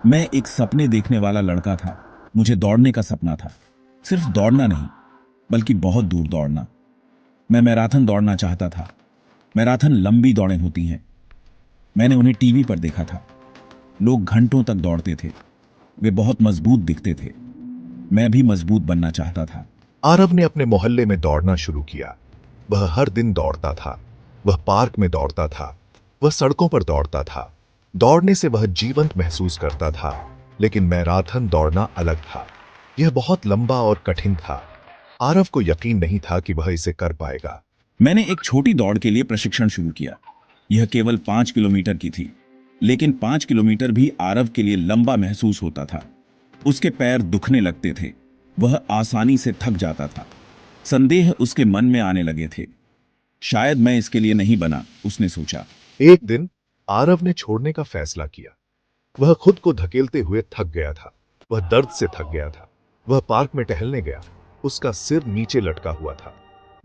मैं एक सपने देखने वाला लड़का था। मुझे दौड़ने का सपना था। सिर्फ दौड़ना नहीं, बल्कि बहुत दूर दौड़ना। मैं मैराथन दौड़ना चाहता था। मैराथन लंबी दौड़ें होती हैं। मैंने उन्हें टीवी पर देखा था। लोग घंटों तक दौड़ते थे। वे बहुत मजबूत दिखते थे। मैं भी मजबूत बनना चाहता था। आरव ने अपने मोहल्ले में दौड़ना शुरू किया। वह हर दिन दौड़ता था। वह पार्क में दौड़ता था। वह सड़कों पर दौड़ता था। दौड़ने से वह जीवंत महसूस करता था। लेकिन मैराथन दौड़ना अलग था। यह बहुत लंबा और कठिन था। आरव को यकीन नहीं था कि वह इसे कर पाएगा। मैंने एक छोटी दौड़ के लिए प्रशिक्षण शुरू किया। यह केवल 5 किलोमीटर की थी, लेकिन 5 किलोमीटर भी आरव के लिए लंबा महसूस होता था। उसके पैर दुखने लगते थे। वह आसानी से थक जाता था। संदेह उसके मन में आने लगे थे। शायद मैं इसके लिए नहीं बना, उसने सोचा। एक दिन आरव ने छोड़ने का फैसला किया। वह खुद को धकेलते हुए थक गया था। वह दर्द से थक गया था। वह पार्क में टहलने गया। उसका सिर नीचे लटका हुआ था।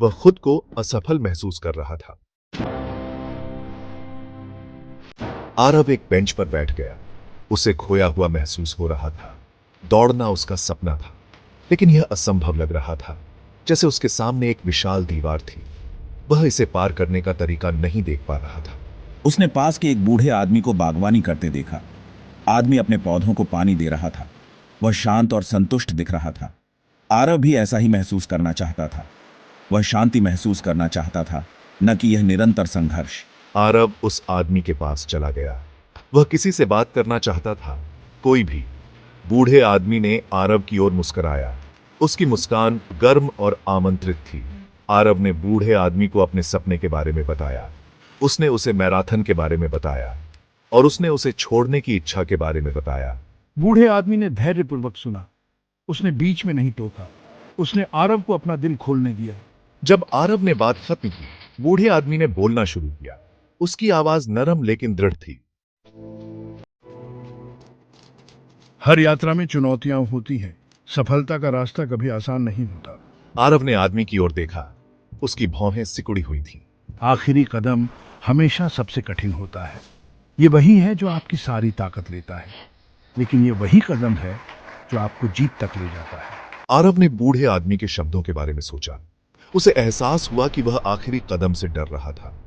वह खुद को असफल महसूस कर रहा था। आरव एक बेंच पर बैठ गया। उसे खोया हुआ महसूस हो रहा था। दौड़ना उसका सपना था, लेकिन यह असंभव लग रहा था। जैसे उसके सामने एक विशाल दीवार थी। वह इसे पार करने का तरीका नहीं देख पा रहा था। उसने पास के एक बूढ़े आदमी को बागवानी करते देखा। आदमी अपने पौधों को पानी दे रहा था। वह शांत और संतुष्ट दिख रहा था। आरव भी ऐसा ही महसूस करना चाहता था। वह शांति महसूस करना चाहता था, न कि यह निरंतर संघर्ष। आरव उस आदमी के पास चला गया। वह किसी से बात करना चाहता था, कोई भी। बूढ़े आदमी ने आरव की ओर मुस्कुराया। उसकी मुस्कान गर्म और आमंत्रित थी। आरव ने बूढ़े आदमी को अपने सपने के बारे में बताया। उसने उसे मैराथन के बारे में बताया और उसने उसे छोड़ने की इच्छा के बारे में बताया। बूढ़े आदमी ने धैर्यपूर्वक सुना। उसने बीच में नहीं टोका। उसने आरव को अपना दिल खोलने दिया। जब आरव ने बात खत्म की, बूढ़े आदमी ने बोलना शुरू किया। उसकी आवाज नरम लेकिन दृढ़ थी। हर यात्रा में चुनौतियां होती हैं। सफलता का रास्ता कभी आसान नहीं होता। आरव ने आदमी की ओर देखा। उसकी भौहें सिकुड़ी हुई थीं। आखिरी कदम हमेशा सबसे कठिन होता है। ये वही है जो आपकी सारी ताकत लेता है, लेकिन ये वही कदम है जो आपको जीत तक ले जाता है। आरव ने बूढ़े आदमी के शब्दों के बारे में सोचा। उसे एहसास हुआ कि वह आखिरी कदम से डर रहा था।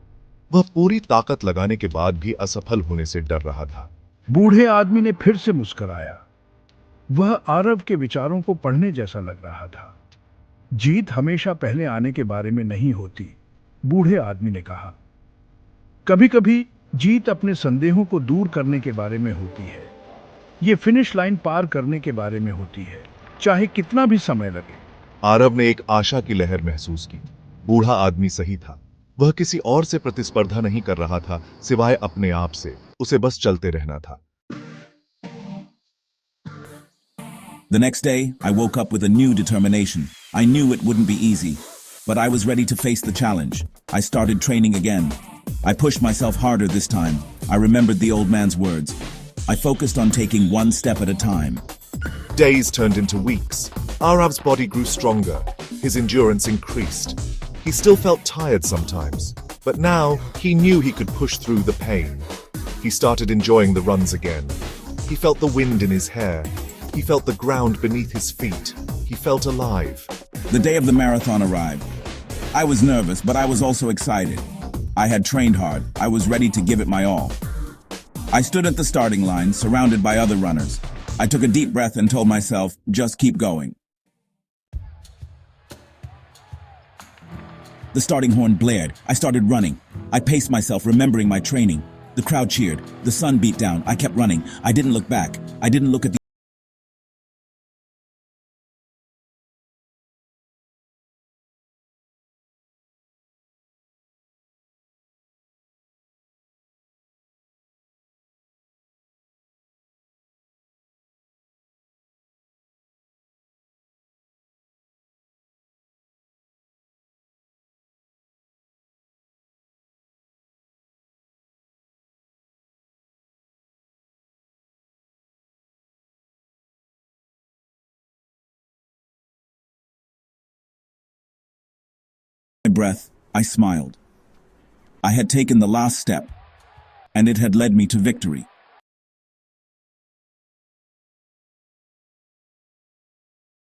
वह पूरी ताकत लगाने के बाद भी असफल होने से डर रहा था। बूढ़े आदमी ने फिर से मुस्कुराया। वह आरव के विचारों को पढ़ने जैसा लग रहा था। जीत हमेशा पहले आने के बारे में नहीं होती, बूढ़े आदमी ने कहा। कभी कभी जीत अपने संदेहों को दूर करने के बारे में होती है। ये फिनिश लाइन पार करने के बारे में होती है, चाहे कितना भी समय लगे। आरव ने एक आशा की लहर महसूस की। बूढ़ा आदमी सही था। वह किसी और से प्रतिस्पर्धा नहीं कर रहा था, सिवाय अपने आप से। उसे बस चलते रहना था। The next day, I woke up with a new determination. I knew it wouldn't be easy, but I was ready to face the challenge. I started training again. I pushed myself harder this time. I remembered the old man's words. I focused on taking one step at a time. Days turned into weeks. Arav's body grew stronger. His endurance increased. He still felt tired sometimes, but now he knew he could push through the pain. He started enjoying the runs again. He felt the wind in his hair. He felt the ground beneath his feet. He felt alive. The day of the marathon arrived. I was nervous, but I was also excited. I had trained hard. I was ready to give it my all. I stood at the starting line, surrounded by other runners. I took a deep breath and told myself, just keep going. The starting horn blared. I started running. I paced myself, remembering my training. The crowd cheered. The sun beat down. I kept running. I didn't look back. I didn't look at the breath. I smiled. I had taken the last step, and it had led me to victory.